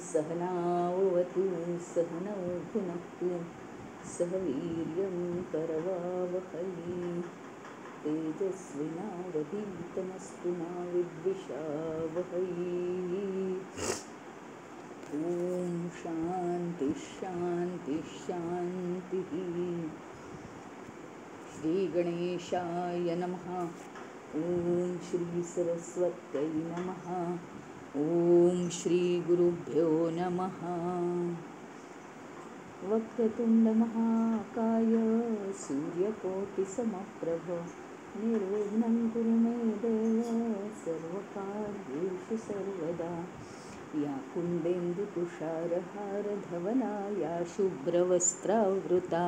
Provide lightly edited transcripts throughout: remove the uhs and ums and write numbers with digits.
सहनावतु सहनौ भुनक्तु सह वीर्यं करवावहै तेजस्विनावधीतमस्तु मा विद्विषावहै। ॐ शान्ति शान्ति शान्तिः। श्रीगणेशाय नमः। ॐ श्री सरस्वत्यै नमः। ॐ श्री गुरुभ्यो नमः। वक्रतुण्डमहाकाय सूर्यकोटिसमप्रभ निर्विघ्नं कुरु मे देव सर्वकार्येषु सर्वदा। या कुन्देन्दुतुषारहारधवला या शुभ्रवस्त्रावृता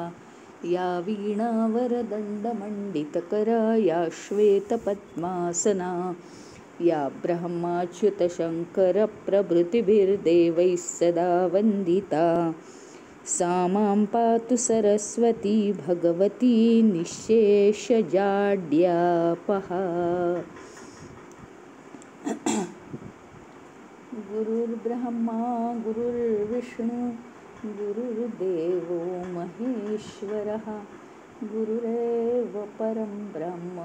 या वीणावरदण्डमण्डितकरा या श्वेतपद्मासना या ब्रह्माच्युतशङ्करप्रभृतिभिर्देवैः सदा वन्दिता सा मां पातु सरस्वती भगवती निःशेषजाड्यापहा। गुरुर्ब्रह्मा गुरुर्विष्णु गुरुर्देवो महेश्वरः गुरुरेव परं ब्रह्म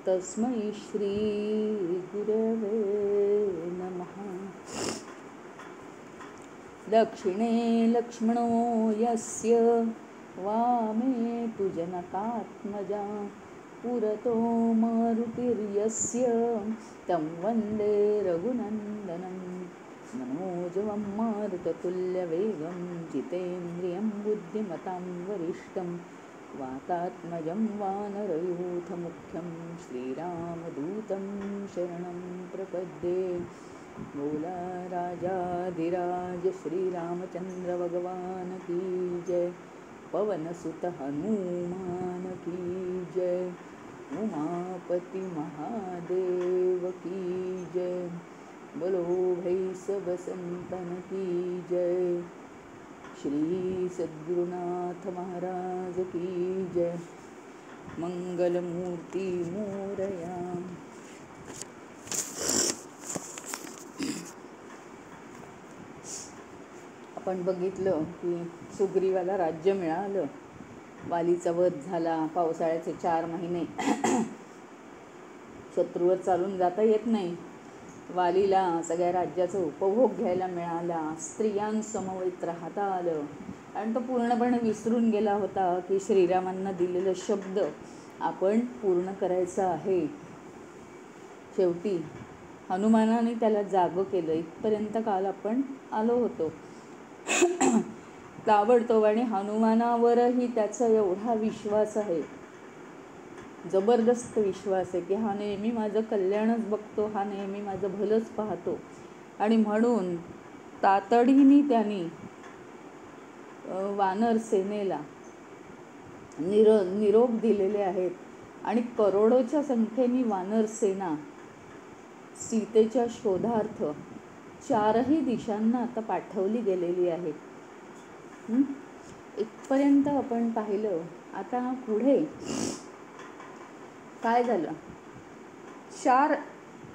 तस्मै श्री गुरवे नमः। दक्षिणे लक्ष्मणो यस्य वामे तु जनकात्मजा पुरतो मारुतिर्यस्य तं वन्दे रघुनन्दनं मनोजवं मारुततुल्यवेगं जितेन्द्रियं बुद्धिमतां वरिष्ठं वातात्मजं वानरयूथमुख्यं श्रीरामदूतं शरणं प्रपद्ये। बोला राजाधिराज श्रीरामचंद्र भगवान की जय। पवनसुत हनुमान की जय। उमापति महादेव की जय। बोलो भाई सब संतन की जय। श्री सद्गुरुनाथ महाराज की जय। मंगलमूर्ति मोरया। आपण बघितलं की सुग्रीवाला राज्य मिळालं, वालीचा वध झाला, पावसाळ्याचे 4 महिने शत्रूवर चालून जाता येत नाही, वालीला सगळ्या राज्याचा उपभोग घ्यायला मिळाला, स्त्रियांसमवेत राहता आलं आणि तो पूर्णपणे विसरून गेला होता की श्रीरामांना दिलेला शब्द आपण पूर्ण करायचा आहे. शेवटी हनुमानाने त्याला जागं केलं. इथपर्यंत काल आपण आलो होतो. ताबडतोब आणि हनुमानावरही त्याचा एवढा विश्वास आहे, जबरदस्त विश्वास आहे की हा नेहमी माझं कल्याणच बघतो, हा नेहमी माझं भलंच पाहतो. आणि म्हणून तातडीने त्यांनी वानर सेनेला निरोप दिलेले आहेत आणि करोडोच्या संख्येने वानर सेना सीतेच्या शोधार्थ 4ही दिशांना आता पाठवली गेलेली आहे. इथपर्यंत आपण पाहिलं. आता पुढे काय झालं? 4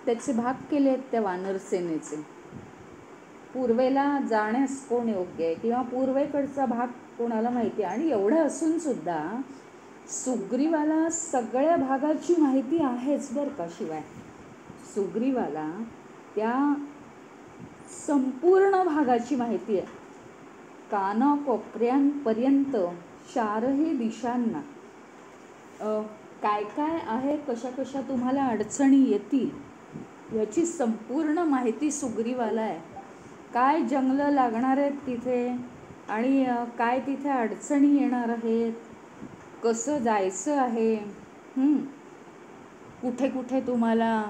त्याचे भाग केले आहेत त्या वानर सेनेचे. पूर्वेला जाण्यास कोण योग्य आहे किंवा पूर्वेकडचा भाग कोणाला माहिती आहे. आणि एवढं असून सुद्धा सुग्रीवाला सगळ्या भागाची माहिती आहेच बरं का. शिवाय सुग्रीवाला त्या संपूर्ण भागाची माहिती आहे. कानाकोपऱ्यांपर्यंत 4ही दिशांना काय काय आहे, कशा कशा तुम्हाला अडचणी येतील याची संपूर्ण माहिती सुग्रीवाला आहे. काय जंगलं लागणार आहेत तिथे आणि काय तिथे अडचणी येणार आहेत, कसं जायचं आहे, कुठे कुठे तुम्हाला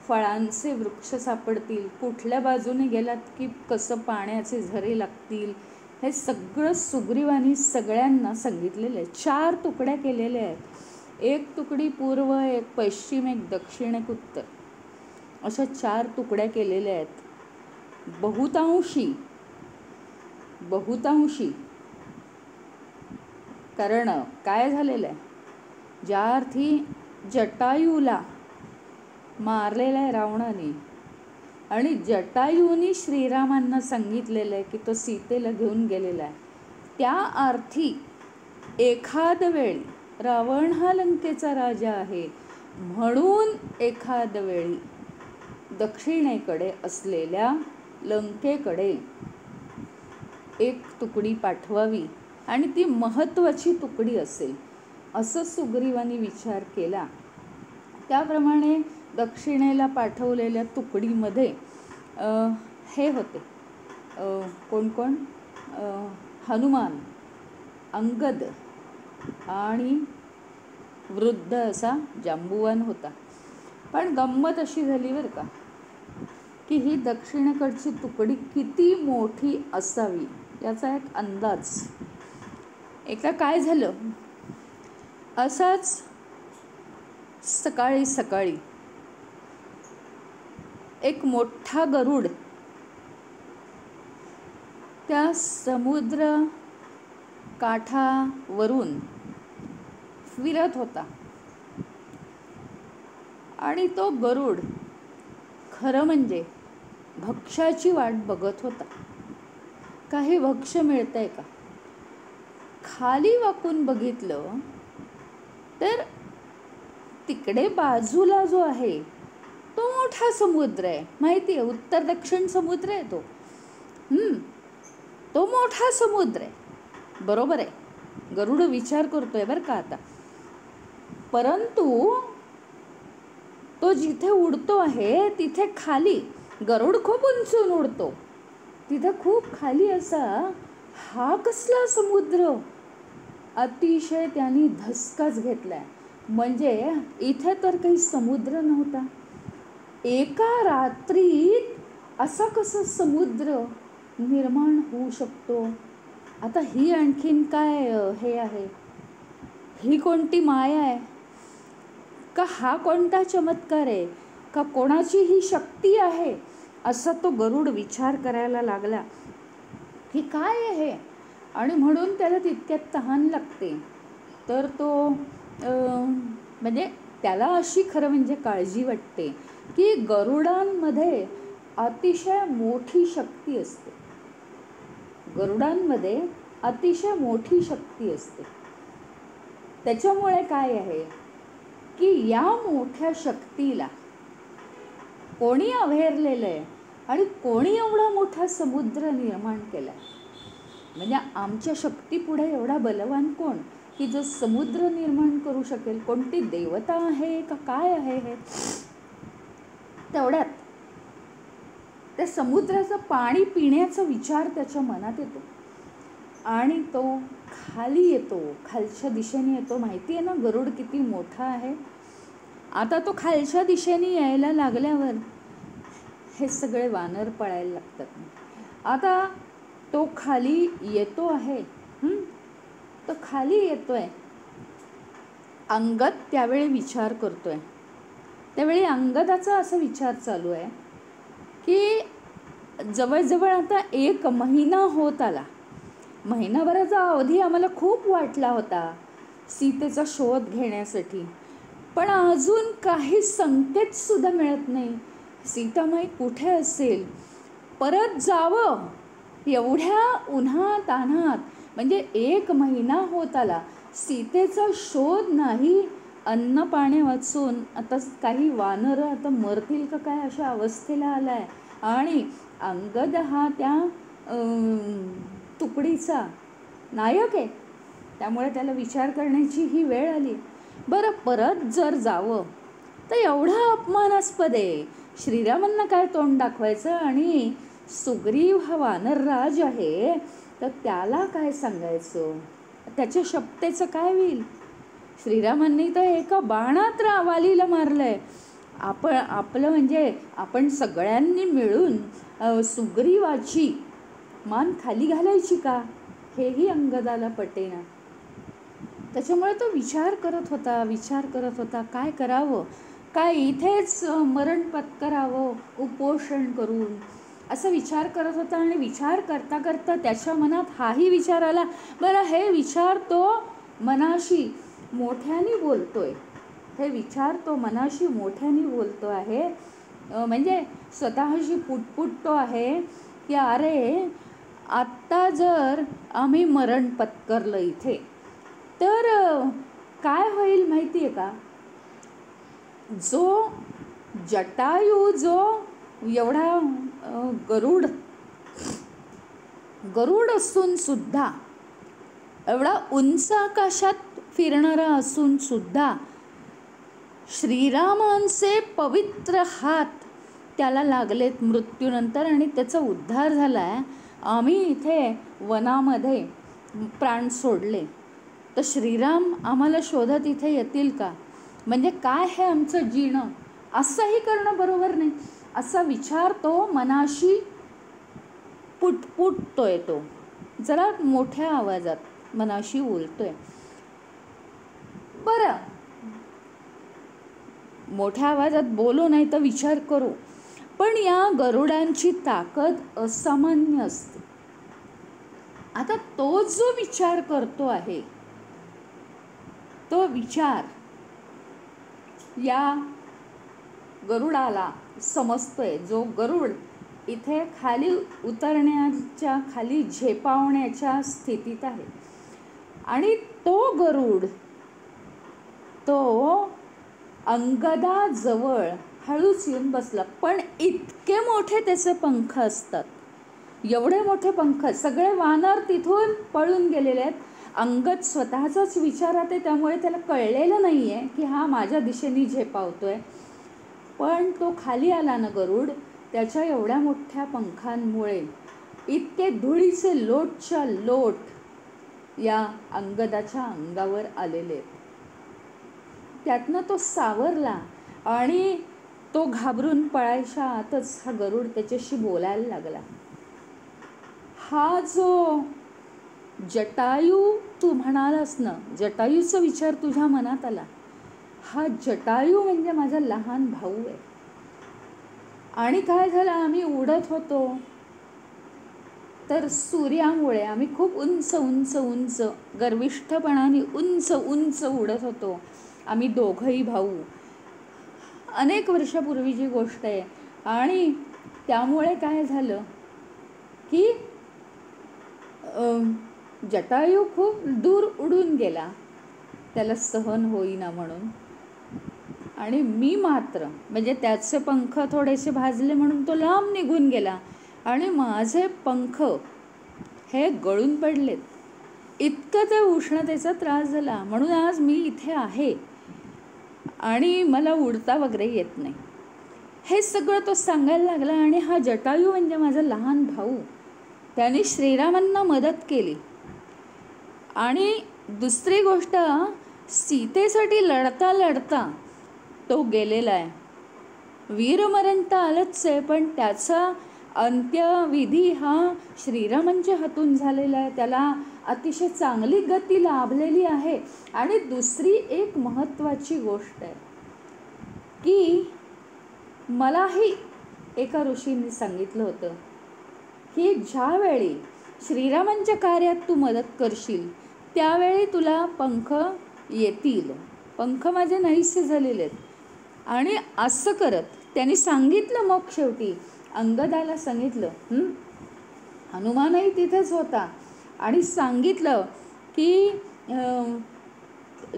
फळांचे वृक्ष सापडतील, कुठल्या बाजूने गेलात की कसं पाण्याचे झरे लागतील, हे सगळं सुग्रीवानी सगळ्यांना सांगितलेलं आहे. 4 तुकड्या केलेल्या आहेत. एक तुकडी पूर्व, एक पश्चिम, एक दक्षिण, एक उत्तर, अशा 4 तुकड्या केलेल्या आहेत. बहुतांशी कारण काय झालेलं आहे, ज्या अर्थी जटायूला मारलेलं आहे रावणाने आणि जटायूनी श्रीरामांना सांगितलेलं आहे की तो सीतेला घेऊन गेलेला आहे, त्या अर्थी एखाद वेळी रावण हा लंकेचा राजा आहे म्हणून एखाद वेळी दक्षिणेकडे असलेल्या लंकेकडे एक तुकडी पाठवावी आणि ती महत्त्वाची तुकडी असेल असं सुग्रीवानी विचार केला. त्याप्रमाणे दक्षिणेला पाठवलेल्या तुकडीमध्ये हे होते कोण कोण, हनुमान, अंगद आणि वृद्ध असा जांबुवान होता. पण गंमत अशी झाली बरं का की ही दक्षिणेकडची तुकडी किती मोठी असावी याचा एक अंदाज. एकदा काय झालं, असाच सकाळी सकाळी एक मोठा गरुड त्या समुद्र काठावरून फिरत होता आणि तो गरुड खरं म्हणजे भक्ष्याची वाट बघत होता. काही भक्ष्य मिळतंय का. खाली वाकून बघितलं तर तिकडे बाजूला जो आहे तो मोठा समुद्र आहे, माहिती आहे, उत्तर दक्षिण समुद्र आहे तो मोठा समुद्र आहे. बरोबर आहे, गरुड विचार करतोय बरं का आता. परंतु तो जिथे उडतो आहे तिथे खाली, गरुड खूप उंचून उडतो, तिथे खूप खाली असा हा कसला समुद्र, अतिशय त्यांनी धसकाच घेतलाय. म्हणजे इथे तर काही समुद्र नव्हता, एका रात्रीत असा कसा समुद्र निर्माण होऊ शकतो. आता ही आणखीन काय हे आहे, ही कोणती माया आहे का, हा कोणता चमत्कार आहे का, कोणाची ही शक्ती आहे, असा तो गरुड विचार करायला लागला की काय आहे. आणि म्हणून त्याला तितक्यात तहान लागते. तर तो म्हणजे त्याला अशी खरं म्हणजे काळजी वाटते की गरुडांमध्ये अतिशय मोठी शक्ती असते, गरुडांमध्ये अतिशय मोठी शक्ती असते. त्याच्यामुळे काय आहे की या मोठ्या शक्तीला कोणी अव्हेरलेलं आहे आणि कोणी एवढा मोठा समुद्र निर्माण केला आहे. म्हणजे आमच्या शक्तीपुढे एवढा बलवान कोण की जो समुद्र निर्माण करू शकेल, कोणती देवता आहे का काय आहे हे. तेवढ्यात त्या समुद्राचं पाणी पिण्याचा विचार त्याच्या मनात येतो आणि तो खाली येतो, खालच्या दिशेने येतो. माहिती आहे ना गरुड किती मोठा आहे. आता तो खालच्या दिशेने यायला लागल्यावर हे सगळे वानर पळायला लागतात. आता तो खाली येतो आहे, तो खाली येतोय. अंगद त्यावेळी विचार करतोय. त्यावेळी अंगदाचा असा विचार चालू आहे की जवळजवळ आता 1 महिना होत आला. महिनाभराचा अवधी आम्हाला खूप वाटला होता सीतेचा शोध घेण्यासाठी, पण अजून काही संकेत सुद्धा मिळत नाही. सीतामाई कुठे असेल, परत जावं एवढ्या उन्हा तान्हात, म्हणजे 1 महिना होत आला, सीतेचा शोध नाही. अन्न पाणी वाचून आता काही वानर आता मरतील का काय अशा अवस्थेला आलाय. आणि अंगद हा त्या तुकडीचा नायक आहे, त्यामुळे त्याला विचार करण्याची ही वेळ आली. बरं परत जर जावं तर एवढा अपमानास्पद आहे, श्रीरामांना काय तोंड दाखवायचं, आणि सुग्रीव हा वानरराज आहे तर त्याला काय सांगायचं, त्याच्या शपथेचं काय होईल. श्रीरामांनी तर एका बाणात वालीला मारलंय. आपलं म्हणजे आपण सगळ्यांनी मिळून सुग्रीवाची मान खाली घालायची का, हेही अंगदाला पटेना. त्याच्यामुळे तो विचार करत होता काय करावं, काय इथेच मरण पत्करावं उपोषण करून, असा विचार करत होता. आणि विचार करता करता त्याच्या मनात हाही विचार आला, बरं हे विचार तो मनाशी मोठ्याने बोलतोय, हे विचार तो मनाशी मोठ्याने बोलतो आहे, म्हणजे स्वतःशी पुटपुटतो आहे की अरे आत्ता जर आम्ही मरण पत्करलं इथे तर काय होईल माहिती आहे का. जो जटायू, जो एवढा गरुड असून सुद्धा, एवढा उंच आकाशात फिरणारा असून सुद्धा श्रीरामांचे पवित्र हात त्याला लागलेत मृत्यूनंतर आणि त्याचा उद्धार झाला आहे. आम्ही इथे वनामध्ये प्राण सोडले तर श्रीराम आम्हाला शोधत इथे येतील का, म्हणजे काय हे आमचं जीणं, असंही करणं बरोबर नाही, असा विचार तो मनाशी पुटपुटतोय. तो जरा मोठ्या आवाजात मनाशी बोलतोय. बरं, मोठ्या आवाजात बोलू नाही तर विचार करू, पण या गरुडांची ताकद असामान्य असते. आता तो जो विचार करतो आहे, तो विचार या गरुडाला समजतोय. जो गरुड इथे खाली उतरण्याच्या, खाली झेपावण्याच्या स्थितीत आहे, आणि तो गरुड तो अंगदाजवळ हळूच येऊन बसला. पण इतके मोठे त्याचे पंख असतात, एवढे मोठे पंख, सगळे वानर तिथून पळून गेलेले आहेत. अंगद स्वतःचाच विचारात आहे, त्यामुळे त्याला कळलेलं नाही आहे की हा माझ्या दिशेने झेपावतोय. पण तो खाली आला ना गरुड, त्याच्या एवढ्या मोठ्या पंखांमुळे इतके धुळीचे लोटच्या लोट या अंगदाच्या अंगावर आलेले आहेत. त्यातनं तो सावरला आणि तो घाबरून पळायच्या आतच हा गरुड त्याच्याशी बोलायला लागला. हा जो जटायू तू म्हणालास ना, जटायूचा विचार तुझ्या मनात आला, हा जटायू म्हणजे माझा लहान भाऊ आहे. आणि काय झालं, आम्ही उडत होतो तर सूर्यामुळे आम्ही खूप उंच उंच उंच गर्विष्ठपणाने उंच उंच उडत होतो. आम्ही दोघंही भाऊ, अनेक वर्षापूर्वीची गोष्ट आहे. आणि त्यामुळे काय झालं की जटायू खूप दूर उडून गेला, त्याला सहन होईना म्हणून. आणि मी मात्र, म्हणजे त्याचे पंख थोडेसे भाजले म्हणून तो लांब निघून गेला, आणि माझे पंख हे गळून पडलेत. इतकं ते उष्णतेचा त्रास झाला, म्हणून आज मी इथे आहे आणि मला उडता वगैरे येत नाही. हे सगळं तो सांगायला लागला. आणि हा जटायू म्हणजे माझा लहान भाऊ, त्याने श्रीरामांना मदत केली. आणि दुसरी गोष्ट, सीतेसाठी लढता लढता तो गेलेला आहे. वीरमरण तर आलंच आहे, पण त्याचा अंत्यविधी हा श्रीरामांच्या हातून झालेला आहे. त्याला अतिशय चांगली गती लाभलेली आहे. आणि दुसरी एक महत्त्वाची गोष्ट आहे की मलाही एका ऋषींनी सांगितलं होतं की ज्यावेळी श्रीरामांच्या कार्यात तू मदत करशील त्यावेळी तुला पंख येतील. पंख माझे नाहीसे झालेले आहेत. आणि असं करत त्यांनी सांगितलं, मग शेवटी अंगदाला सांगितलं, हनुमानही तिथेच होता, आणि सांगितलं की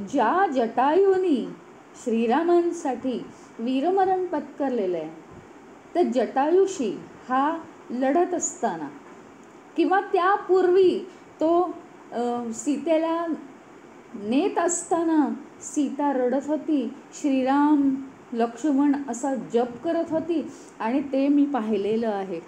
ज्या जटायूनी श्रीरामांसाठी वीरमरण पत्करलेलं आहे, तर जटायूशी हा लढत असताना किंवा त्यापूर्वी तो सीतेला नेत असताना सीता रडत होती, श्रीराम लक्ष्मण असा जप करत होती, आणि ते मी पाहिलेलं आहे,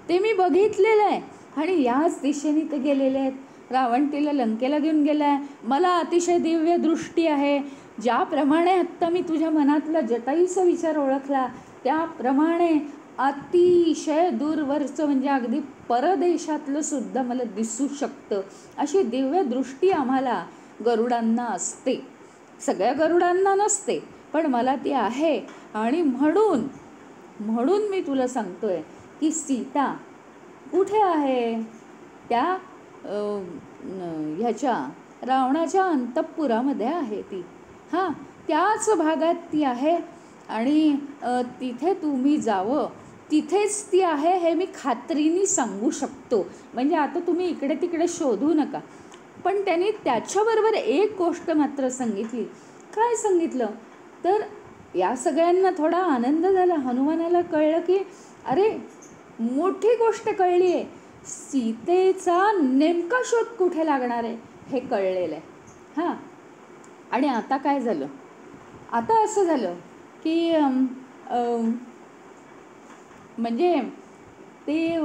ते मी बघितलेलं आहे. आणि याच दिशेने ते गेलेले आहेत. रावण तिला लंकेला घेऊन गेला आहे. मला अतिशय दिव्य दृष्टी आहे. ज्याप्रमाणे आत्ता मी तुझ्या मनातला जटायूचा विचार ओळखला, त्याप्रमाणे अतिशय दूरवरचं म्हणजे अगदी परदेशातलं सुद्धा मला दिसू शकतं, अशी दिव्य दृष्टी आम्हाला गरुडांना असते. सगळ्या गरुडांना नसते, पण मला ती आहे. आणि म्हणून मी तुला सांगतोय की सीता कुठे आहे? त्या ह्याच्या रावणाच्या अंतःपुरामध्ये आहे ती. हां, त्याच भागात ती आहे. आणि तिथे तुम्ही जावं, तिथेच ती आहे हे मी खात्रीने सांगू शकतो. म्हणजे आता तुम्ही इकडे तिकडे शोधू नका. पण त्यांनी त्याच्याबरोबर एक गोष्ट मात्र सांगितली. काय सांगितलं? तर या सगळ्यांना थोडा आनंद झाला. हनुमानाला कळलं की अरे मोठी गोष्ट कळली आहे, सीतेचा नेमका शोध कुठे लागणार आहे हे कळलेलं आहे. हां, आणि आता काय झालं? आता असं झालं की म्हणजे ते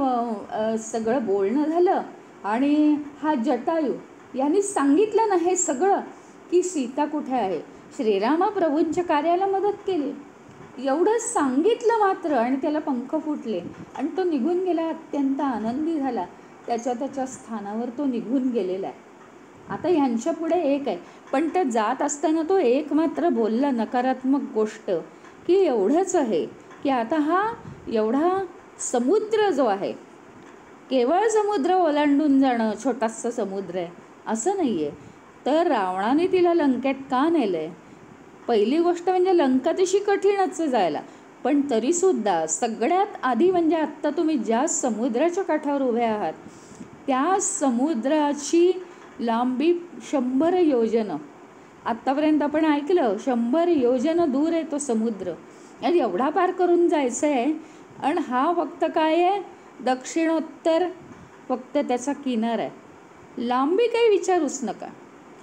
सगळं बोलणं झालं आणि हा जटायू यांनी सांगितलं ना हे सगळं की सीता कुठे आहे. श्रीरामप्रभूंच्या कार्याला मदत केली, एवढं सांगितलं मात्र, आणि त्याला पंख फुटले आणि तो निघून गेला. अत्यंत आनंदी झाला. त्याच्या स्थानावर तो निघून गेलेला आहे. आता ह्यांच्या पुढे एक आहे, पण ते जात असताना तो एक मात्र बोलला नकारात्मक गोष्ट की एवढंच आहे की आता हा एवढा समुद्र जो आहे, केवळ समुद्र ओलांडून जाणं, छोटासा समुद्र आहे असं नाही आहे. तर रावणाने तिला लंकेत का नेलं आहे? पहिली गोष्ट म्हणजे लंका तशी कठीणच जायला, पण तरीसुद्धा सगळ्यात आधी म्हणजे आत्ता तुम्ही ज्या समुद्राच्या काठावर उभे आहात त्या समुद्राची लांबी 100 योजनं. आत्तापर्यंत आपण ऐकलं 100 योजनं दूर आहे तो समुद्र, आणि एवढा पार करून जायचं आहे. आणि हा फक्त काय आहे, दक्षिणोत्तर फक्त त्याचा किनारा आहे. लांबी काही विचारूच नका,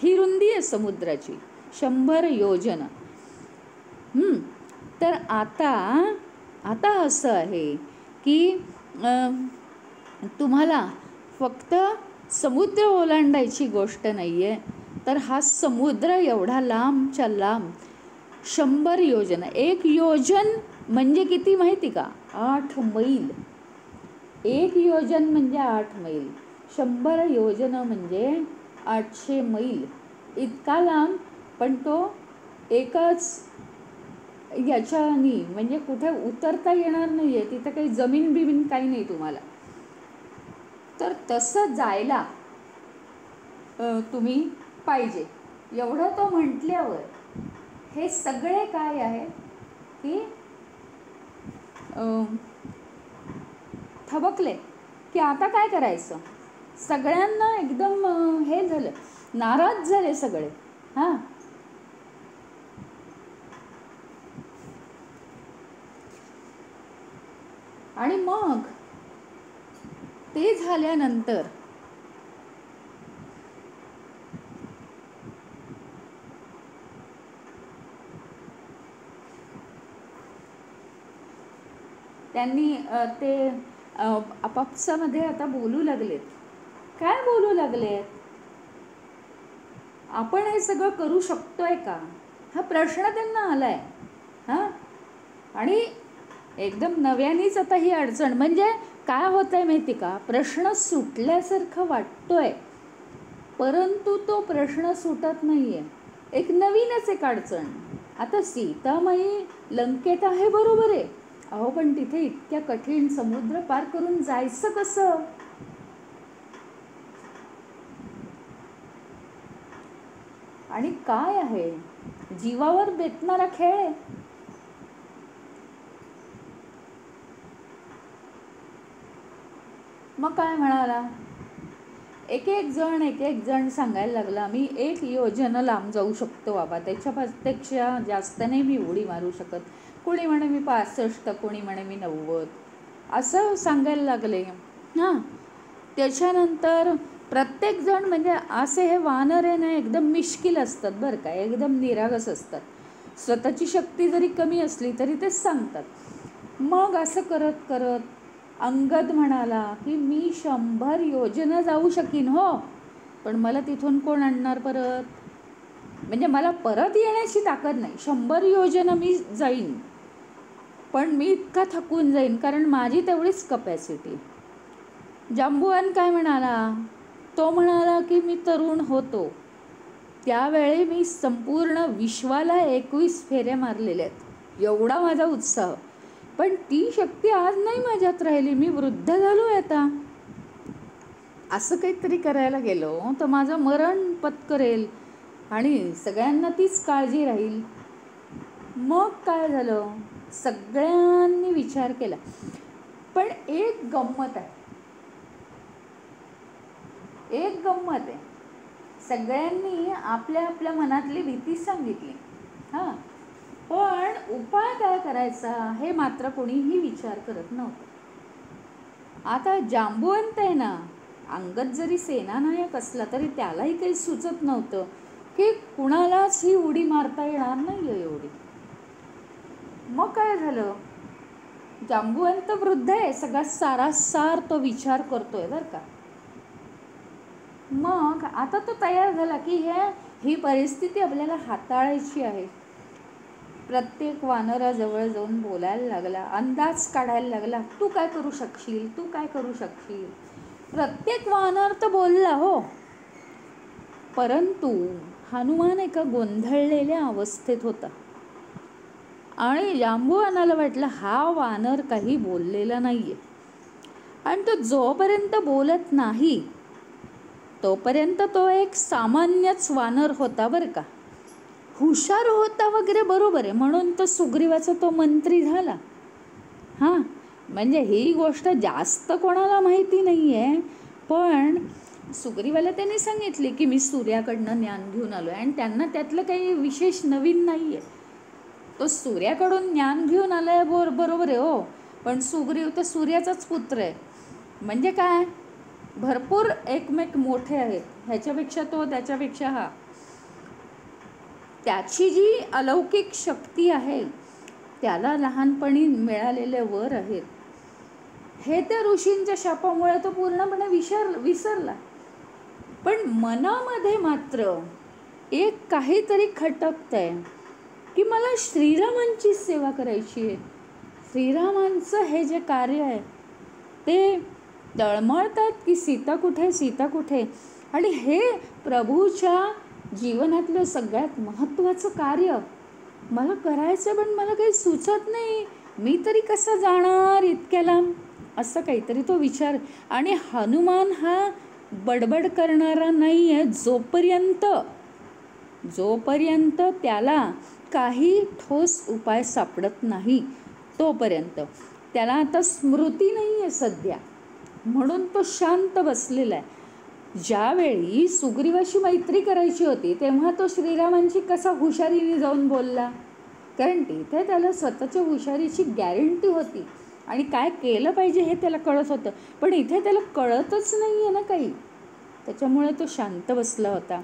ही रुंदी आहे समुद्राची 100 योजनं. तर आता असं आहे की तुम्हाला फक्त समुद्र ओलांडायची गोष्ट नाही आहे, तर हा समुद्र एवढा लांबच्या लांब 100 योजनं. 1 योजन म्हणजे किती माहिती का? 8 मैल. 1 योजन म्हणजे 8 मैल. 100 योजनं म्हणजे 800 मैल. इतका लांब, पण तो एकाच याच्यानी म्हणजे कुठे उतरता येणार नाही आहे. तिथं काही जमीन बिमीन काही नाही तुम्हाला. तर तसं जायला तुम्ही पाहिजे. एवढं तो म्हटल्यावर हे सगळे काय आहे की थबकले की आता काय करायचं. सगळ्यांना एकदम हे झालं, नाराज झाले सगळे. हां, आणि मग ते झाल्यानंतर त्यांनी ते आपापसामध्ये आता बोलू लागलेत. काय बोलू लागलेत? आपण हे सगळं करू शकतोय का, हा प्रश्न त्यांना आलाय. हां, आणि एकदम नव्यानेच आता ही अडचण. म्हणजे काय होतंय माहिती का, प्रश्न सुटल्यासारखं वाटतोय, परंतु तो प्रश्न सुटत नाहीये. एक नवीनच एक अडचण. आता सीतामाई लंकेत आहे, बरोबर आहे, अहो, पण तिथे इतक्या कठीण समुद्र पार करून जायचं कसं? आणि काय आहे, जीवावर बेतणारा खेळ आहे. मग काय म्हणाला? एक एक जण सांगायला लागला, मी 1 योजनं लांब जाऊ शकतो बाबा, त्याच्यापेक्षा जास्त नाही मी उडी मारू शकत. कोणी म्हणे मी 65, कोणी म्हणे मी 90, असं सांगायला लागले. हां, त्याच्यानंतर प्रत्येकजण म्हणजे असे हे वानर आहे ना, एकदम मिश्किल असतात बरं का, एकदम निरागस असतात. स्वतःची शक्ती जरी कमी असली तरी तेच सांगतात. मग असं करत करत अंगद म्हणाला की मी 100 योजनं जाऊ शकीन हो, पण मला तिथून कोण आणणार परत? म्हणजे मला परत येण्याची ताकद नाही. 100 योजनं मी जाईन, पण मी इतका थकून जाईन, कारण माझी तेवढीच कपॅसिटी. जांबुवान काय म्हणाला? तो म्हणाला की मी तरुण होतो त्यावेळी मी संपूर्ण विश्वाला 21 फेऱ्या मारलेल्या आहेत, एवढा माझा उत्साह. पण ती शक्ती आज नाही माझ्यात राहिली, मी वृद्ध झालो आहे आता. असं काहीतरी करायला गेलो तर माझं मरण पत्करेल आणि सगळ्यांना तीच काळजी राहील. मग काय झालं, सगळ्यांनी विचार केला. पण एक गंमत आहे, सगळ्यांनी आपल्या आपल्या मनातली भीती सांगितली. हां, पण उपाय काय करायचा हे मात्र कोणीही विचार करत नव्हतं. आता जांबुवंत आहे ना, अंगद जरी सेनानायक असला तरी त्यालाही काही सुचत नव्हतं की कुणालाच ही उडी मारता येणार नाही आहे एवढी. मग काय झालं, जांबुवंत वृद्ध आहे, सगळा सारासार तो विचार करतोय बरं का. मग आता तो तयार झाला की ही परिस्थिती आपल्याला हाताळायची आहे. प्रत्येक वानराजवळ जाऊन बोलायला लागला, अंदाज काढायला लागला, तू काय करू शकशील, तू काय करू शकशील. प्रत्येक वानर तर बोलला हो, परंतु हनुमान एका गोंधळलेल्या अवस्थेत होता. आणि जांबुवानाला वाटलं हा वानर काही बोललेला नाहीये, आणि तो जोपर्यंत बोलत नाही तोपर्यंत तो एक सामान्यच वानर होता बरं का. हुशार होता वगैरे बरोबर आहे, म्हणून तो सुग्रीवाचा तो मंत्री झाला. हां, म्हणजे ही गोष्ट जास्त कोणाला माहिती नाही आहे, पण सुग्रीवाला त्यांनी सांगितले की मी सूर्याकडनं ज्ञान घेऊन आलो आहे, आणि त्यांना त्यातलं काही विशेष नवीन नाही आहे. तो सूर्याकडून ज्ञान घेऊन आला आहे बरोबर आहे हो, पण सुग्रीव तर सूर्याचाच पुत्र आहे. म्हणजे काय, भरपूर एकमेक मोठे आहेत, ह्याच्यापेक्षा तो, त्याच्यापेक्षा हा. त्याची जी अलौकिक शक्ती आहे त्याला लहानपणी मिळालेले वर आहेत, हे त्या ऋषींच्या शापामुळे तो पूर्णपणे विसरला. पण मनामध्ये मात्र एक काहीतरी खटकतंय की मला श्रीरामांची सेवा करायची आहे. श्रीरामांचं हे जे कार्य आहे ते तळमळतात की सीता कुठे, सीता कुठे. आणि हे प्रभूच्या जीवनातलं सगळ्यात महत्त्वाचं कार्य मला करायचं, पण मला काही सुचत नाही, मी तरी कसं जाणार इतक्या लांब, असं काहीतरी तो विचार. आणि हनुमान हा बडबड करणारा नाही आहे, जोपर्यंत त्याला काही ठोस उपाय सापडत नाही तोपर्यंत. त्याला आता स्मृती नाही आहे सध्या, म्हणून तो शांत बसलेला आहे. ज्यावेळी सुग्रीवाशी मैत्री करायची होती तेव्हा तो श्रीरामांची कसा हुशारीने जाऊन बोलला, कारण तिथे त्याला स्वतःच्या हुशारीची गॅरंटी होती आणि काय केलं पाहिजे हे त्याला कळत होतं. पण इथे त्याला कळतच नाही आहे ना काही, त्याच्यामुळे तो शांत बसला होता.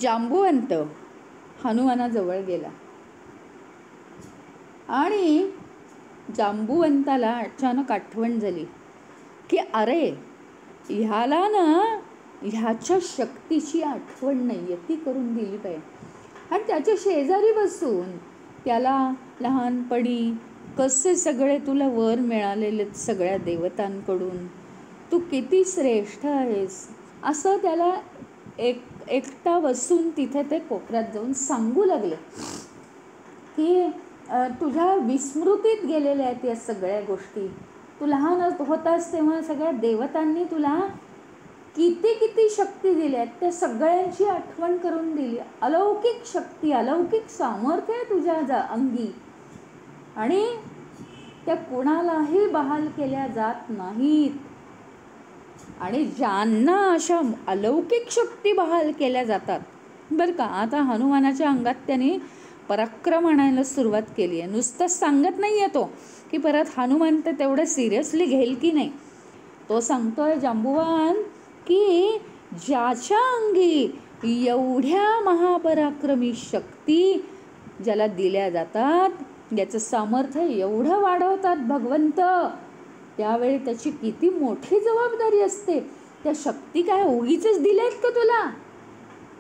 जांबुवंत हनुमानाजवळ गेला आणि जांबुवंताला अचानक आठवण झाली की अरे, ह्याला ना ह्याच्या शक्तीची आठवण नाही आहे, ती करून दिली पाहिजे. आणि त्याच्या शेजारी बसून त्याला लहानपणी कसे सगळे तुला वर मिळालेले सगळ्या देवतांकडून, तू किती श्रेष्ठ आहेस, असं त्याला एकटा बसून तिथे ते कोपऱ्यात जाऊन सांगू लागले की तुझ्या विस्मृतीत गेलेल्या आहेत या सगळ्या गोष्टी. तू लहान होतास तेव्हा सगळ्या देवतांनी तुला किती किती शक्ती दिल्या आहेत, त्या सगळ्यांची आठवण करून दिली. अलौकिक शक्ती, अलौकिक सामर्थ्य आहे तुझ्या अंगी, आणि त्या कुणालाही बहाल केल्या जात नाहीत. आणि ज्यांना अशा अलौकिक शक्ती बहाल केल्या जातात बरं का. आता हनुमानाच्या अंगात त्याने पराक्रम आणायला सुरुवात केली आहे. नुसतंच सांगत नाही आहे तो की परत हनुमान तर तेवढं सिरियसली घेईल की नाही. तो सांगतोय जांबुवान की ज्याच्या अंगी एवढ्या महापराक्रमी शक्ती ज्याला दिल्या जातात, याचं सामर्थ्य एवढं वाढवतात भगवंत, त्यावेळी त्याची किती मोठी जबाबदारी असते. त्या शक्ती काय उगीचच दिल्यात का तुला?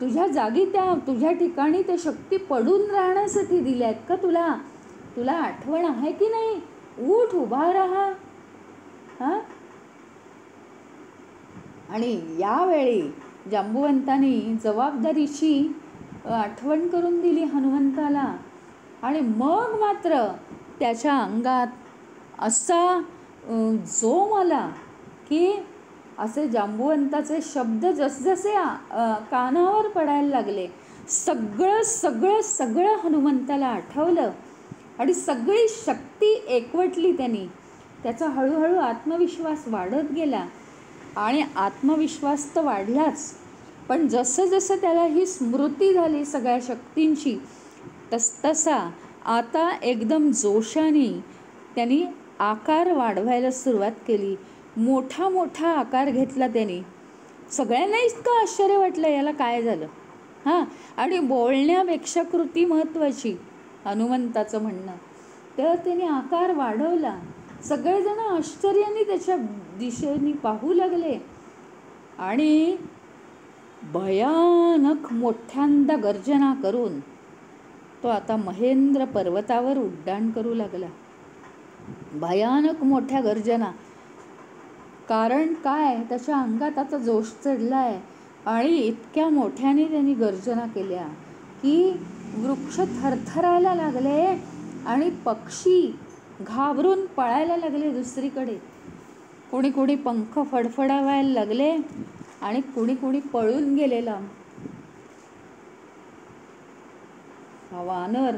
तुझ्या जागी तुझ्या ठिकाणी त्या शक्ती पडून राहण्यासाठी दिल्यात का तुला? तुला आठवण आहे की नाही? उठ, उभा राहा. हां. आणि यावेळी जांबुवंतांनी जबाबदारीची आठवण करून दिली हनुमंताला. आणि मग मात्र त्याच्या अंगात असा जोम आला की असे जांबुवंताचे शब्द जसजसे कानावर पडायला लागले, सगळं सगळं सगळं हनुमंताला आठवलं आणि सगळी शक्ती एकवटली त्यांनी. त्याचा हळूहळू आत्मविश्वास वाढत गेला. आणि आत्मविश्वास तर वाढलाच, पण जसं जसं त्याला ही स्मृती झाली सगळ्या शक्तींची, तसा आता एकदम जोशाने त्यांनी आकार वाढवायला सुरुवात केली. मोठा मोठा आकार घेतला त्यांनी. सगळ्यांना इतकं आश्चर्य वाटलं, याला काय झालं. हां. आणि बोलण्यापेक्षा कृती महत्त्वाची, हनुमंताचं म्हणणं. तर त्याने आकार वाढवला. सगळेजण आश्चर्याने त्याच्या दिशेने पाहू लागले आणि भयानक मोठ्यांदा गर्जना करून तो आता महेंद्र पर्वतावर उड्डाण करू लागला. भयानक मोठ्या गर्जना. कारण काय, त्याच्या अंगात आता जोश चढलाय आणि इतक्या मोठ्याने त्यांनी गर्जना केल्या की वृक्ष थरथरायला लागले आणि पक्षी घाबरून पळायला लागले दुसरीकडे. कोणी कोणी पंख फडफडावायला लागले आणि कोणी कोणी पळून गेलेला. हा वानर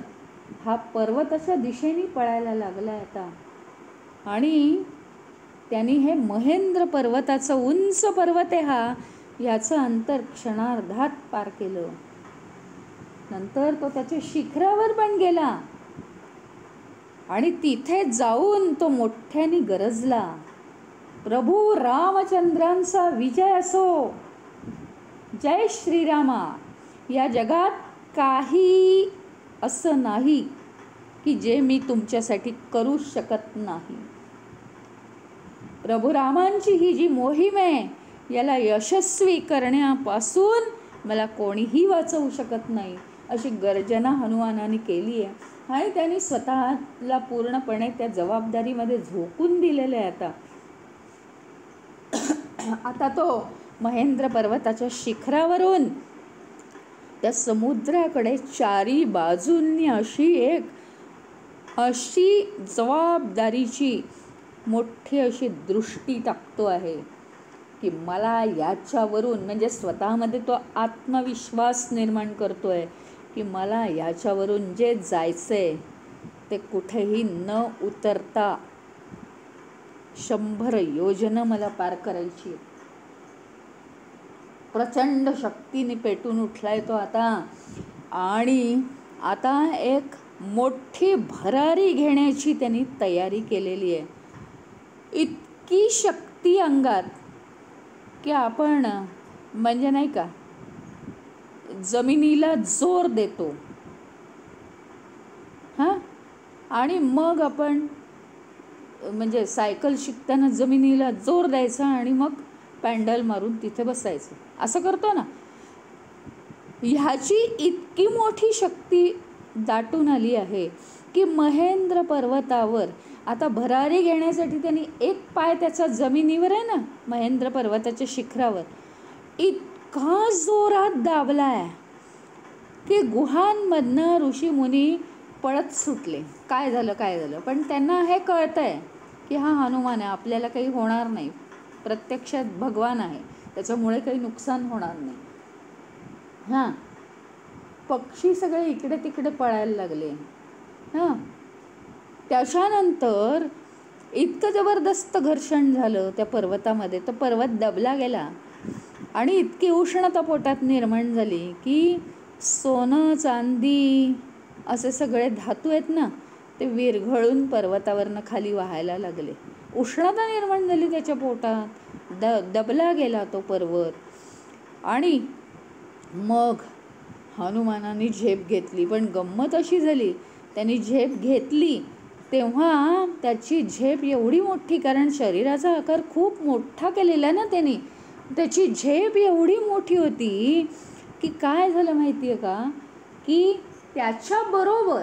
हा पर्वताच्या दिशेने पळायला लागलाय आता. आणि त्यांनी हे महेंद्र पर्वताचं, उंच पर्वत आहे हा, याचं अंतर क्षणार्धात पार केलं. नंतर तो त्याच्या शिखरावर पण गेला आणि तिथे जाऊन तो मोठ्याने गरजला, प्रभू रामचंद्रांचा विजय असो, जय श्रीरामा. या जगात काही असं नाही की जे मी तुमच्यासाठी करू शकत नाही. प्रभू रामांची ही जी मोहीम आहे, याला यशस्वी करण्यापासून मला कोणीही वाचवू शकत नाही, अशी गर्जना हनुमानाने केली आहे. आणि त्यांनी स्वतःला पूर्णपणे त्या जबाबदारीमध्ये झोकून दिलेलं आहे. आता तो महेंद्र पर्वताच्या शिखरावरून त्या समुद्राकडे चारी बाजूंनी अशी जबाबदारीची मोठी अशी दृष्टी टाकतो आहे की मला याच्यावरून, म्हणजे स्वतःमध्ये तो आत्मविश्वास निर्माण करतोय की मला याच्यावरून जे जायचंय ते कुठेही न उतरता 100 योजनं मला पार करायची. प्रचंड शक्तीने पेटून उठलाय तो आता. आणि आता एक मोठी भरारी घेण्याची त्यांनी तयारी केलेली आहे. इतकी शक्ती अंगात की आपण म्हणजे नाही का जमिनीला जोर देतो. हां. आणि मग आपण म्हणजे सायकल शिकताना जमिनीला जोर द्यायचा आणि मग पॅन्डल मारून तिथे बसायचं, असं करतो ना. ह्याची इतकी मोठी शक्ती दाटून आली आहे की महेंद्र पर्वतावर आता भरारी घेण्यासाठी त्यांनी एक पाय त्याचा जमिनीवर आहे ना, महेंद्र पर्वताच्या शिखरावर, इतका जोरात दाबलाय की गुहांमधनं ऋषीमुनी पळत सुटले. काय झालं. पण त्यांना हे कळतंय की हा हनुमान आहे, आपल्याला काही होणार नाही, प्रत्यक्षात भगवान आहे, त्याच्यामुळे काही नुकसान होणार नाही. हां. पक्षी सगळे इकडे तिकडे पळायला लागले. हां. त्याच्यानंतर इतकं जबरदस्त घर्षण झालं त्या पर्वतामध्ये, तो पर्वत दबला गेला आणि इतकी उष्णता पोटात निर्माण झाली की सोनं, चांदी असे सगळे धातू आहेत ना, ते विरघळून पर्वतावरनं खाली वाहायला लागले. उष्णता निर्माण झाली त्याच्या पोटात. दबला गेला तो पर्वत. आणि मग हनुमानाने झेप घेतली. पण गंमत अशी झाली, त्यांनी झेप घेतली तेव्हा त्याची झेप एवढी मोठी, कारण शरीराचा आकार खूप मोठा केलेला ना त्यांनी, त्याची झेप एवढी मोठी होती की काय झालं माहिती आहे का, की त्याच्याबरोबर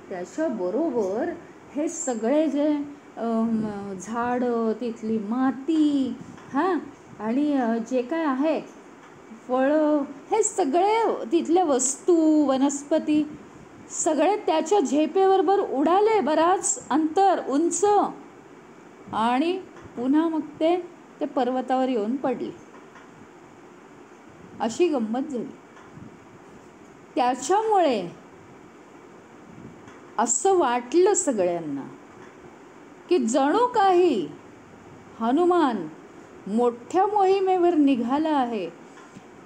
त्याच्याबरोबर हे सगळे जे झाडं, तिथली माती, हां, आणि जे काय आहे फळं, हे सगळे तिथल्या वस्तू, वनस्पती सगळे त्याच्या झेपेबरोबर उडाले बराच अंतर उंच, आणि पुन्हा मग ते पर्वतावर येऊन पडले. अशी गंमत झाली. त्याच्यामुळे असं वाटलं सगळ्यांना की जणू काही हनुमान मोठ्या मोहिमेवर निघाला आहे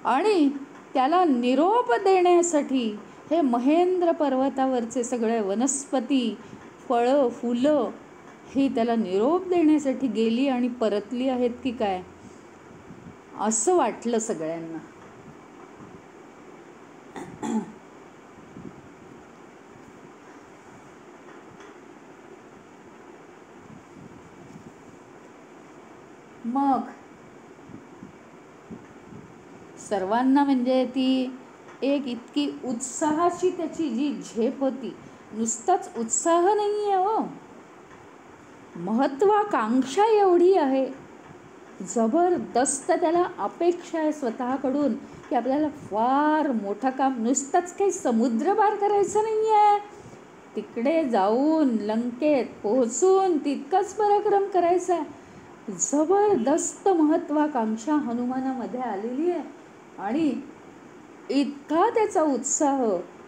आणि त्याला निरोप देण्यासाठी हे महेंद्र पर्वतावरचे सगळे वनस्पती, फळं, फुलं ही त्याला निरोप देण्यासाठी गेली आणि परतली आहेत की काय, असं वाटलं सगळ्यांना. मग सर्वांना म्हणजे ती एक इतकी उत्साहाची त्याची जी झेप होती, नुसताच उत्साह नाही आहे हो, महत्वाकांक्षा एवढी आहे, जबरदस्त त्याला अपेक्षा आहे स्वतःकडून की आपल्याला फार मोठं काम, नुसतंच काही समुद्र पार करायचं नाही आहे, तिकडे जाऊन लंकेत पोहोचून तितकाच पराक्रम करायचा आहे. जबरदस्त महत्वाकांक्षा हनुमानामध्ये आलेली आहे आणि इतका त्याचा उत्साह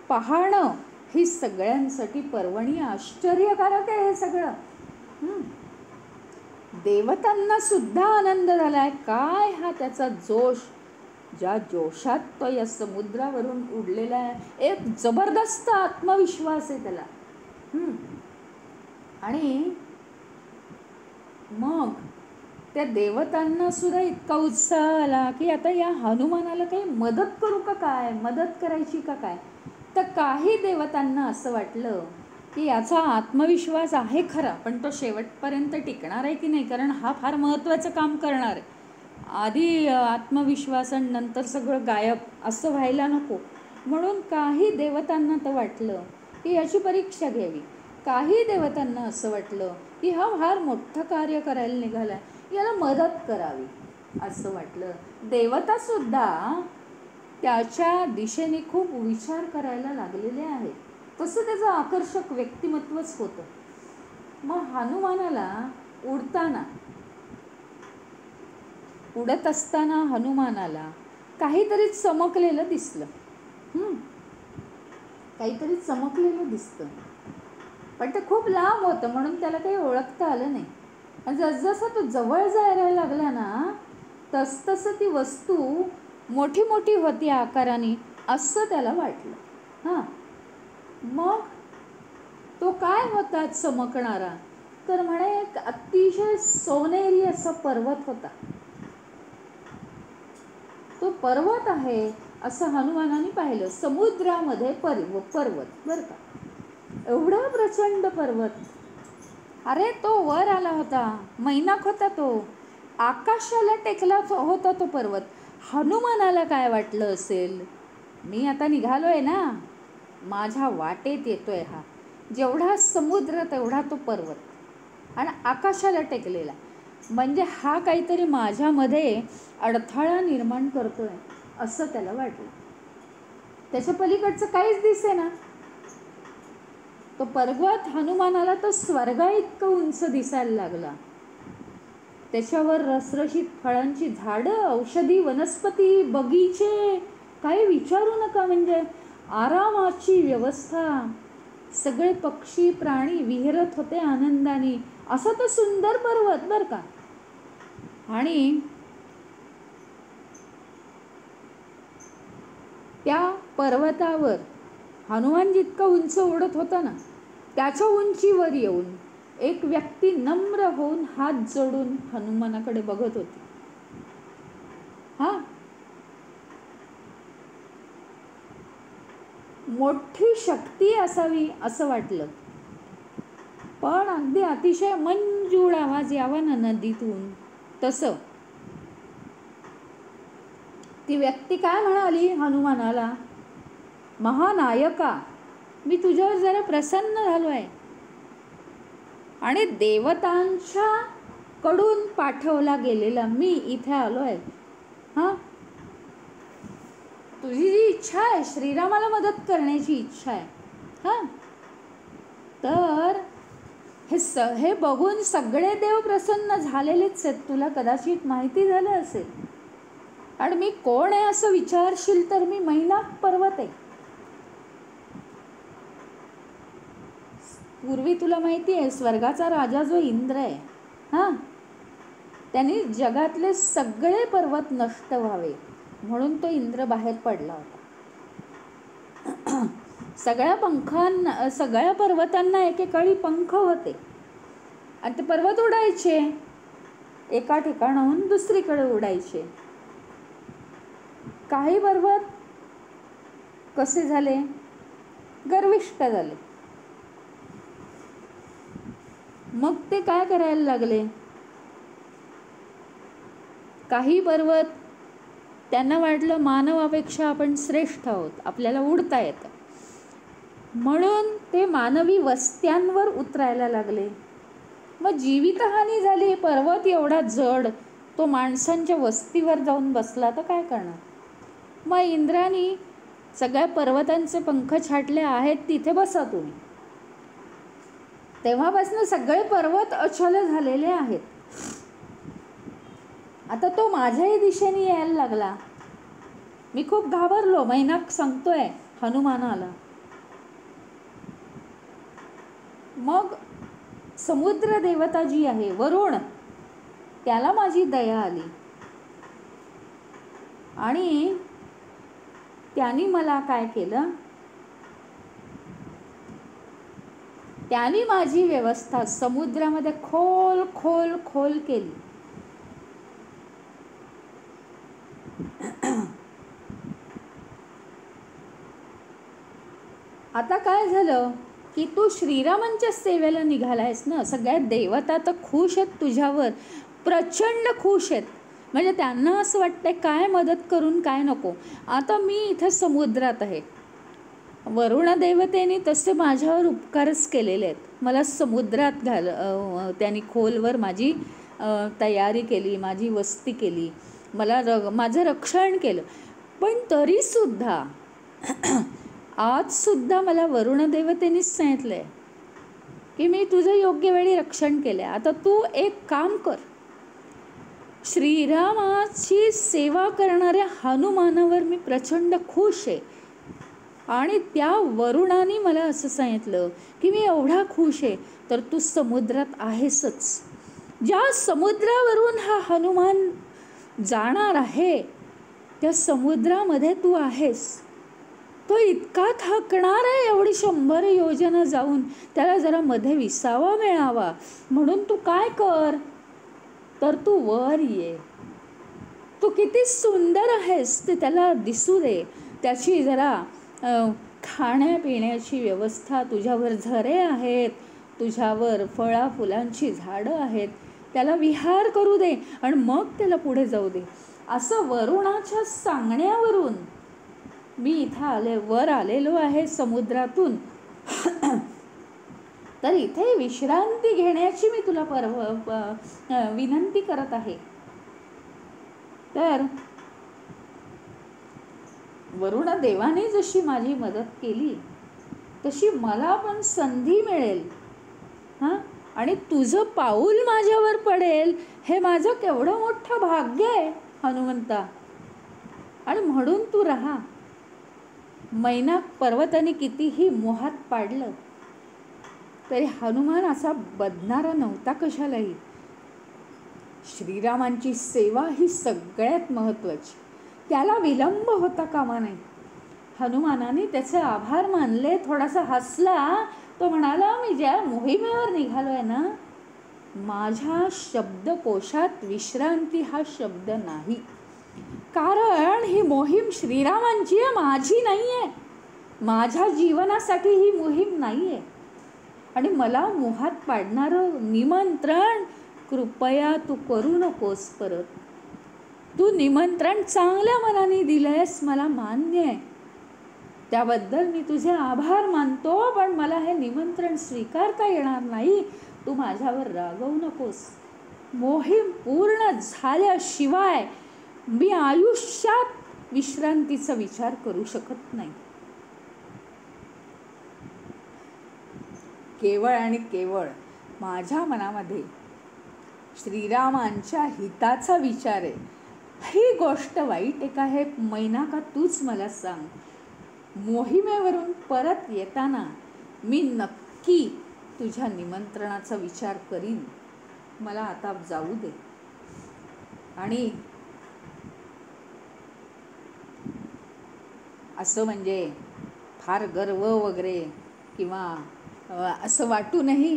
पाहणं ही सगळ्यांसाठी पर्वणी आश्चर्यकारक आहे. हे सगळं देवतांना सुद्धा आनंद झालाय. काय हा त्याचा जोश, ज्या जोशात तो या समुद्रावरून उडलेला आहे, एक जबरदस्त आत्मविश्वास आहे त्याला. आणि मग त्या देवतांना सुद्धा इतका उत्साह आला की आता या हनुमानाला काही मदत करू का काय, मदत करायची का काय. तर काही देवतांना असं वाटलं की याचा आत्मविश्वास आहे खरा, पण तो शेवटपर्यंत टिकणार आहे की नाही, कारण हा फार महत्त्वाचं काम करणार आहे. आधी आत्मविश्वास आणि नंतर सगळं गायब असं व्हायला नको. म्हणून काही देवतांना तर वाटलं की याची परीक्षा घ्यावी. काही देवतांना असं वाटलं की हा फार मोठं कार्य करायला निघाला, याला मदत करावी असं वाटलं. देवतासुद्धा त्याच्या दिशेने खूप विचार करायला लागलेले आहेत. तसं त्याचं आकर्षक व्यक्तिमत्वच होतं. मग हनुमानाला उडत असताना हनुमानाला काहीतरी चमकलेलं दिसलं. काहीतरी चमकलेलं दिसतं, पण ते खूप लांब होतं म्हणून त्याला काही ओळखता आलं नाही. आणि जसजसा तो जवळ जायला लागला ना, तसतसं ती वस्तू मोठी मोठी होती आकाराने असं त्याला वाटलं. मग तो काय होता चमकणारा, तर म्हणे एक अतिशय सोनेरी असा पर्वत होता. तो पर्वत आहे असं हनुमानाने पाहिलं. समुद्रामध्ये पर्वत बरं का, एवढा प्रचंड पर्वत. अरे तो वर आला होता, मैनाक होता तो, आकाशाला टेकला होता तो पर्वत. हनुमानाला काय वाटलं असेल, मी आता निघालोय ना, माझ्या वाटेत येतोय हा, जेवढा समुद्र तेवढा तो पर्वत आणि आकाशाला टेकलेला, म्हणजे हा काहीतरी माझ्यामध्ये अडथळा निर्माण करतोय असं त्याला वाटलं. त्याच्या पलीकडचं काहीच दिसेना. तो पर्वत हनुमानाला तो स्वर्गा इतकं उंच दिसायला लागला. त्याच्यावर रसरशीत फळांची झाडं, औषधी वनस्पती, बगीचे, काही विचारू नका, म्हणजे आरामाची व्यवस्था, सगळे पक्षी प्राणी विहरत होते आनंदाने. असा तो सुंदर पर्वत बरं का. आणि त्या पर्वतावर हनुमान जितका उंच उडत होता ना, त्याच्या उंचीवर येऊन एक व्यक्ती नम्र होऊन हात जोडून हनुमानाकडे बघत होती. मोठी शक्ती असावी असं वाटलं, पण अगदी अतिशय मंजूळ आवाज यावा ना नदीतून, तसं. ती व्यक्ती काय म्हणाली हनुमानाला, महानायका, मी तुझ्यावर जरा प्रसन्न झालो आहे आणि देवतांच्या कडून पाठवला गेलेला मी इथे आलो आहे. हां, तुझी जी इच्छा आहे, श्रीरामाला मदत करण्याची इच्छा आहे. हां, तर हे बघून सगळे देव प्रसन्न झालेलेच आहेत. तुला कदाचित माहिती झालं असेल. आणि मी कोण आहे असं विचारशील तर मी मैनाक पर्वत आहे. पूर्वी तुला माहिती आहे स्वर्गाचा राजा जो इंद्र आहे, हां, त्यांनी जगातले सगळे पर्वत नष्ट व्हावे म्हणून तो इंद्र बाहेर पडला होता. सगळ्या पर्वतांना एकेकाळी पंख होते आणि ते पर्वत उडायचे, एका ठिकाणाहून दुसरीकडे उडायचे. काही पर्वत कसे झाले, गर्विष्ठ झाले. मग ते काय करायला लागले, काही पर्वत त्यांना वाटलं मानवापेक्षा आपण श्रेष्ठ आहोत, आपल्याला उडता येतं, म्हणून ते मानवी वस्त्यांवर उतरायला लागले. मग जीवितहानी झाली. पर्वत एवढा जड, तो माणसांच्या वस्तीवर जाऊन बसला तर काय करणार. मग इंद्राने सगळ्या पर्वतांचे पंख छाटले आहेत, तिथे बसा तुम्ही. तेव्हापासून सगळे पर्वत अचल झालेले आहेत. आता तो माझ्याही दिशेने यायला लागला. मी खूप घाबरलो. मैनाक सांगतोय हनुमानाला. मग समुद्र देवता जी आहे वरुण, त्याला माझी दया आली आणि त्यांनी मला काय केलं, त्यांनी माझी व्यवस्था समुद्रामध्ये खोल खोल खोल केली. आता काय झालं की तू श्रीरामांच्या सेवेला निघालायस ना. सगळ्या देवता तर खुश आहेत तुझ्यावर, प्रचंड खुश आहेत. म्हणजे त्यांना असं वाटतंय काय मदत करून काय नको. आता मी इथं समुद्रात आहे. वरुण देवतेने तसे माझ्यावर उपकारच केलेले आहेत. मला समुद्रात त्यांनी खोलवर माझी तयारी केली, माझी वस्ती केली, माझं रक्षण केलं. पण तरीसुद्धा आजसुद्धा मला वरुण देवतेनेच सांगितलं आहे की मी तुझं योग्य वेळी रक्षण केलं आहे. आता तू एक काम कर, श्रीरामाची सेवा करणाऱ्या हनुमानावर मी प्रचंड खुश आहे. आणि त्या वरुणाने मला असं सांगितलं की मी एवढा खुश आहे तर तू समुद्रात आहेसच. ज्या समुद्रावरून हा हनुमान जाणार आहे त्या समुद्रामध्ये तू आहेस. तो इतका थकणार आहे एवढी 100 योजना जाऊन, त्याला जरा मध्ये विसावा मिळावा म्हणून तू काय कर, तर तू वर ये. तू किती सुंदर आहेस ते त्याला दिसू दे. त्याची जरा खाण्यापिण्याची व्यवस्था, तुझ्यावर झरे आहेत, तुझ्यावर फळा फुलांची झाडं आहेत, त्याला विहार करू दे आणि मग त्याला पुढे जाऊ दे. असं वरुणाच्या सांगण्यावरून मी इथं वर आलेलो आहे समुद्रातून. तर इथे विश्रांती घेण्याची मी तुला विनंती करत आहे. तर वरुण देवाने जशी माझी मदत केली तशी मला पण संधी मिळेल. हां, आणि तुझं पाऊल माझ्यावर पडेल हे माझं केवढं मोठं भाग्य आहे हनुमंता. आणि म्हणून तू राहा. मैनाक पर्वताने कितीही मोहात पाडलं तरी हनुमान असा बदणारा नव्हता कशालाही. श्रीरामांची सेवा ही सगळ्यात महत्त्वाची, त्याला विलंब होता कामा नये. हनुमानाने त्याचे आभार मानले, थोडासा हसला. तो म्हणाला, मी ज्या मोहिमेवर निघालो आहे ना, माझ्या शब्दकोशात विश्रांती हा शब्द नाही. कारण ही मोहीम श्रीरामांची आहे, माझी नाही आहे. माझ्या जीवनासाठी ही मोहीम नाही आहे. आणि मला मोहात पाडणारं निमंत्रण कृपया तू करू नकोस परत. तू निमंत्रण चांगल्या मनाने दिलंयस, मला मान्य आहे. त्याबद्दल मी तुझे आभार मानतो, पण मला हे निमंत्रण स्वीकारता येणार नाही. तू माझ्यावर रागवू नकोस. मोहीम पूर्ण झाल्याशिवाय मी आयुष्यात विश्रांतीचा विचार करू शकत नाही. केवळ आणि केवळ माझ्या मनामध्ये श्रीरामांच्या हिताचा विचार आहे. ही गोष्ट वाईट आहे का हे मैनाका तूच मला सांग. मोहिमेवरून परत येताना मी नक्की तुझ्या निमंत्रणाचा विचार करीन. मला आता जाऊ दे. आणि असं म्हणजे फार गर्व वगैरे किंवा असं वाटूनही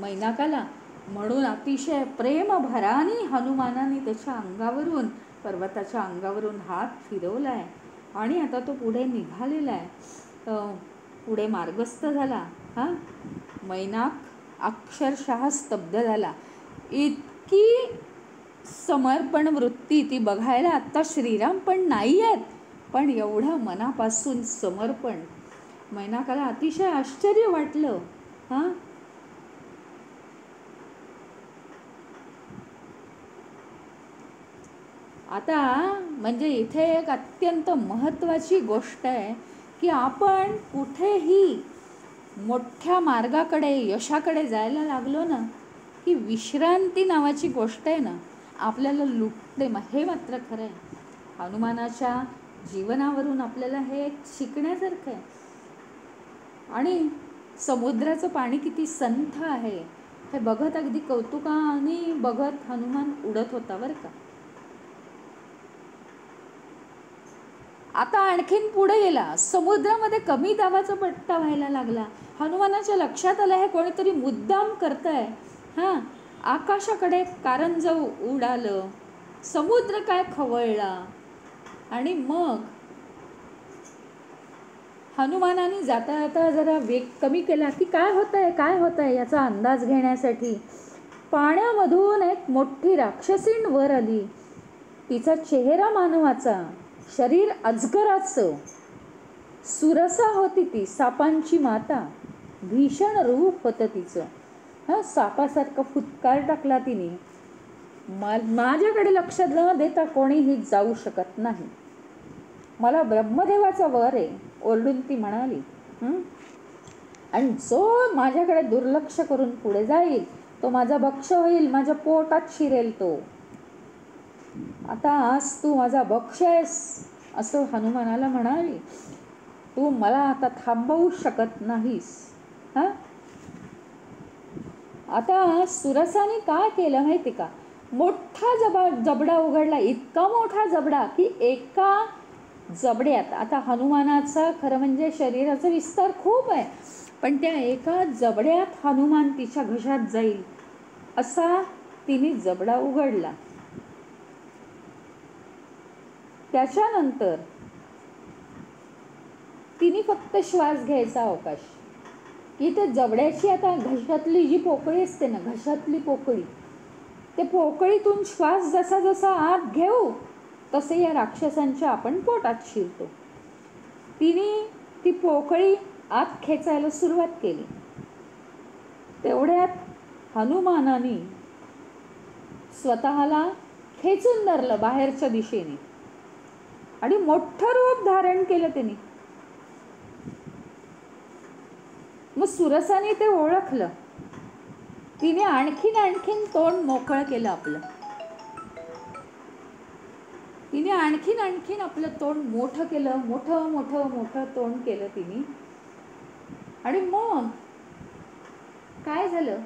मैनाकाला, म्हणून अतिशय प्रेमभराने हनुमानाने त्याच्या अंगावरून, पर्वताच्या अंगावरून हात फिरवलाय आणि आता तो पुढे निघालेला आहे. पुढे मार्गस्थ झाला. मैनाक अक्षरशः स्तब्ध झाला. इतकी समर्पण वृत्ती ती बघायला आत्ता श्रीराम पण नाही आहेत, पण एवढं मनापासून समर्पण मैनाकाला अतिशय आश्चर्य वाटलं. आता म्हणजे इथे एक अत्यंत महत्त्वाची गोष्ट आहे की आपण कुठेही मोठ्या मार्गाकडे, यशाकडे जायला लागलो ना, की विश्रांती नावाची गोष्ट आहे ना आपल्याला लुटते. हे मात्र खरं आहे. हनुमानाच्या जीवनावरून आपल्याला हे एक शिकण्यासारखं आहे. आणि समुद्राचं पाणी किती संथ आहे हे बघत अगदी कौतुकाने बघत हनुमान उडत होता बरं का. आता आणखीन पुढे गेला. समुद्रामध्ये कमी दाबाचा पट्टा व्हायला लागला. हनुमानाच्या लक्षात आलं हे कोणीतरी मुद्दाम करतंय. आकाशाकडे कारंजव उडालं, समुद्र काय खवळला. आणि मग हनुमानाने जाता जाता जरा वेग कमी केला की काय होतंय याचा अंदाज घेण्यासाठी पाण्यामधून एक मोठी राक्षसीण वर आली. तिचा चेहरा मानवाचा, शरीर अजगराचं, सुरसा होती ती, सापांची माता. भीषण रूप होतं तिचं. सापासारखं फुटकार टाकला तिने. माझ्याकडे लक्ष न देता कोणीही जाऊ शकत नाही. मला ब्रह्मदेवाचा वर आहे, ओरडून ती म्हणाली. आणि जो माझ्याकडे दुर्लक्ष करून पुढे जाईल तो माझा भक्ष होईल, माझ्या पोटात शिरेल तो. आता आज तू माझा भक्ष आहेस असं हनुमानाला म्हणाली. तू मला आता थांबवू शकत नाहीस. आता सुरसाने काय केलं माहिती का, मोठा जबडा उघडला. इतका मोठा जबडा की एका जबड्यात, आता हनुमानाचा खरं म्हणजे शरीराचा विस्तार खूप आहे, पण त्या एका जबड्यात हनुमान तिच्या घशात जाईल असा तिने जबडा उघडला. त्याच्यानंतर तिने फक्त श्वास घ्यायचा अवकाश. की ते जबड्याची आता घशातली जी पोकळी असते ना, घशातली पोकळी, ते पोकळीतून श्वास जसा जसा आत घेऊ तसे या राक्षसांच्या आपण पोटात शिरतो. तिने ती पोकळी आत खेचायला सुरुवात केली. तेवढ्यात हनुमानाने स्वतःला खेचून धरलं बाहेरच्या दिशेने आणि मोठं रूप धारण केलं त्याने. मग सुरसाने ते ओळखलं. तिने आणखीन तोंड मोकळं केलं आपलं. तिने आणखीन आपलं तोंड मोठं केलं, मोठं तोंड केलं तिने. आणि मग काय झालं,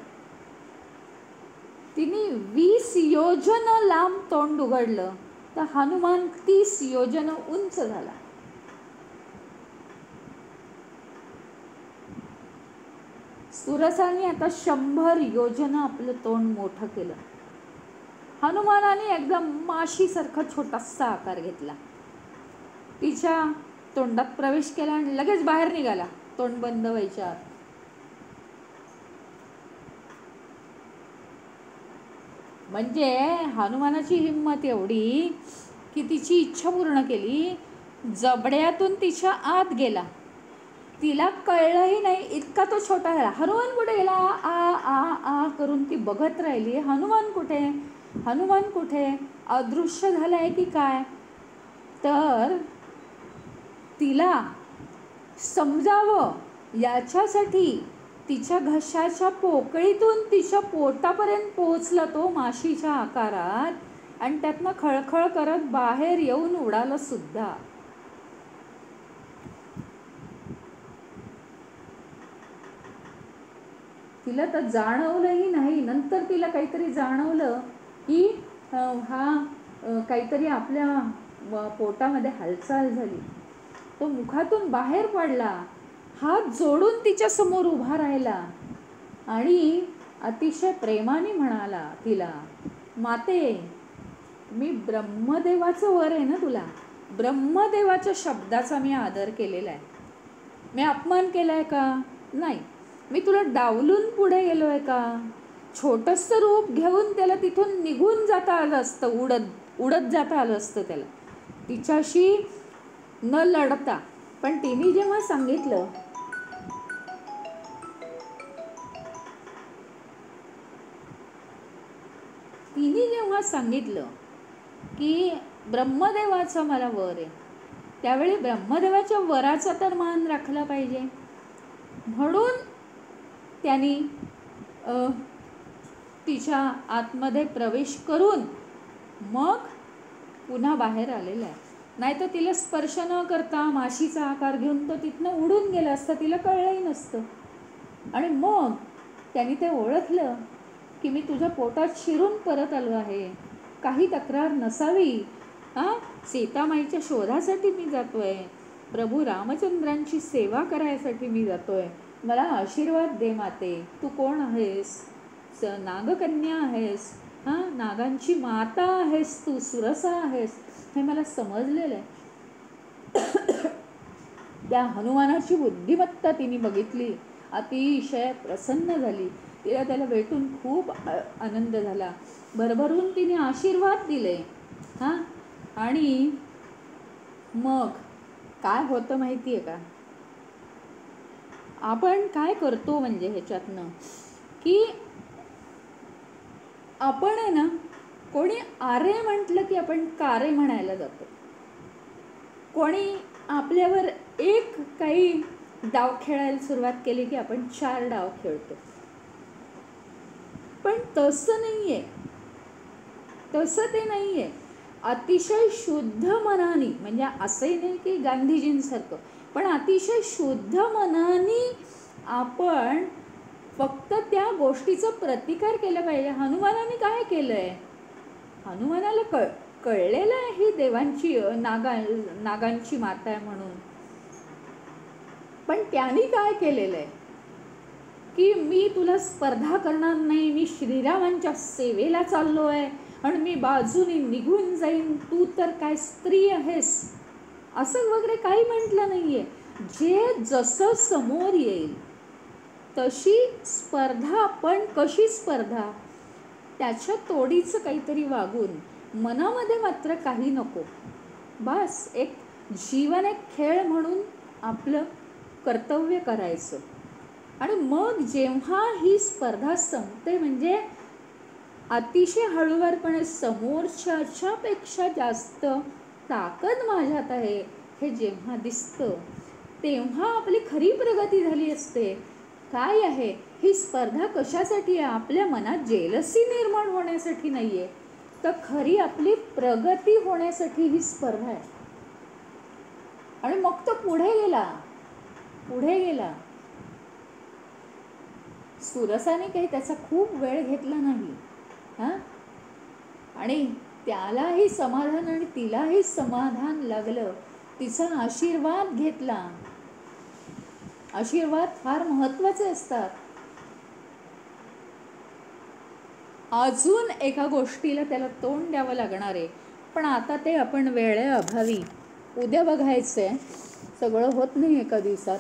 तिने 20 योजन लांब तोंड उघडलं तर हनुमान 30 योजन उंच झाला. सुरसाने आता 100 योजन आपलं तोंड मोठं केलं. हनुमानाने एकदम माशीसारखा छोटासा आकार घेतला, तिच्या तोंडात प्रवेश केला आणि लगेच बाहेर निघाला तोंड बंद व्हायच्या आत. म्हणजे हनुमानाची हिंमत एवढी की तिची इच्छा पूर्ण केली. जबड्यातून तिच्या आत गेला. तिला कळलंही नाही, इतका तो छोटा झाला. हनुमान कुठे गेला? आ आ आ करून ती बघत राहिली. हनुमान कुठे, हनुमान कुठे, अदृश्य झालाय की काय? तर तिला समजावं याच्यासाठी तिच्या घशाच्या पोकळीतून तिच्या पोटापर्यंत पोचला तो माशीच्या आकारात, आणि त्यातनं खळखळ करत बाहेर येऊन उडालं सुद्धा. तिला तर जाणवलंही नाही. नंतर तिला काहीतरी जाणवलं की हा काहीतरी आपल्या पोटामध्ये हालचाल झाली. तो मुखातून बाहेर पडला, हात जोडून तिच्या समोर उभा राहिला आणि अतिशय प्रेमाने म्हणाला तिला, माते, मी ब्रह्मदेवाचं वर आहे ना तुला, ब्रह्मदेवाच्या शब्दाचा मी आदर केलेला आहे. मी अपमान केला आहे का? नाही. मी तुला डावलून पुढे गेलो आहे का? छोटंसं रूप घेऊन त्याला तिथून निघून जाता आलं असतं, उडत जाता आलं असतं त्याला, तिच्याशी न लढता. पण तिने जेव्हा सांगितलं, की ब्रह्मदेवाचा मला वर आहे, त्यावेळी ब्रह्मदेवाच्या वराचा तर मान राखला पाहिजे. म्हणून त्यांनी तिच्या आतमध्ये प्रवेश करून मग पुन्हा बाहेर आलेला आहे. नाही तर तिला स्पर्श न करता माशीचा आकार घेऊन तो तिथनं उडून गेला असतं, तिला कळलंही नसतं. आणि मग त्यांनी ते ओळखलं की मी तुझ्या पोटात शिरून परत आलो आहे, काही तक्रार नसावी. सीतामाईच्या शोधासाठी मी जातोय, प्रभू रामचंद्रांची सेवा करायसाठी मी जातोय, मला आशीर्वाद दे माते. तू कोण आहेस? नागकन्या आहेस, नागांची माता आहेस, तू सुरसा आहेस, हे मला समजलेलं आहे. त्या हनुमानाची बुद्धिमत्ता तिने बघितली, अतिशय प्रसन्न झाली. तिला त्याला भेटून खूप आनंद झाला. भरभरून तिने आशीर्वाद दिले. आणि मग काय होतं माहिती आहे का? आपण काय करतो म्हणजे ह्याच्यातनं, की आपण आहे ना, कोणी आरे म्हटलं की आपण कारे म्हणायला जातो. कोणी आपल्यावर एक काही डाव खेळायला सुरुवात केली की आपण 4 डाव खेळतो. पण तसं नाही आहे, तसं ते नाही आहे. अतिशय शुद्ध मनाने, म्हणजे असंही नाही की गांधीजींसारखं, पण अतिशय शुद्ध मनाने आपण फक्त त्या गोष्टीचा प्रतिकार केला पाहिजे. हनुमानाने काय केलं आहे? हनुमानाला कळलेलं आहे ही देवांची नागांची माता आहे म्हणून. पण त्यांनी काय केलेलं आहे की मी तुला स्पर्धा करणार नाही, मी श्रीरामांच्या सेवेला चाललो आहे आणि मी बाजूने निघून जाईन, तू तर काय स्त्री आहेस, असं वगैरे काही म्हटलं नाही आहे. जे जसं समोर येईल तशी स्पर्धा, पण कशी स्पर्धा, त्याच्या तोडीचं काहीतरी वागून, मनामध्ये मात्र काही नको. बस एक जीवन, एक खेळ म्हणून आपलं कर्तव्य करायचं. आणि मग जेव्हा ही स्पर्धा संपते, म्हणजे अतिशय हळूवारपणे समोरच्यापेक्षा जास्त ताकद माझ्यात आहे हे जेव्हा दिसतं, तेव्हा आपली खरी प्रगती झाली असते. काय आहे ही स्पर्धा? कशासाठी आहे? आपल्या मनात जेलसी निर्माण होण्यासाठी नाही आहे, तर खरी आपली प्रगती होण्यासाठी ही स्पर्धा आहे. आणि मग तो पुढे गेला. सुरसाने काही त्याचा खूप वेळ घेतला नाही. आणि त्यालाही समाधान आणि तिलाही समाधान लागलं. तिचा आशीर्वाद घेतला. आशीर्वाद फार महत्त्वाचे असतात. अजून एका गोष्टीला त्याला तोंड द्यावं लागणार आहे, पण आता ते आपण वेळेअभावी उद्या बघायचं आहे, सगळं होत नाही एका दिवसात.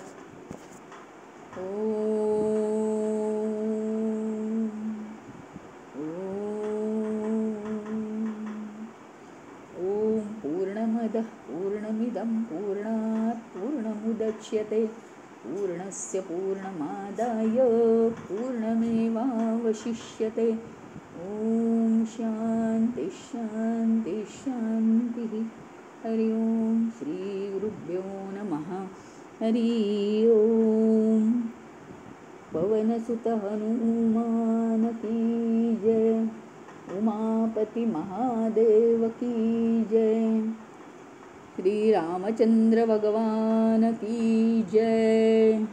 ओम पूर्णमदः पूर्णमिदं पूर्णात् पूर्णमुदच्यते पूर्णस्य पूर्णमादाय पूर्णमेवावशिष्यते. ॐ शान्ति शान्ति शान्तिः. हरि ओम श्री गुरुभ्यो नमः. हरि ओम. पवनसुत हनुमान की जय. उमापति महादेव की जय. श्री रामचंद्र भगवान की जय.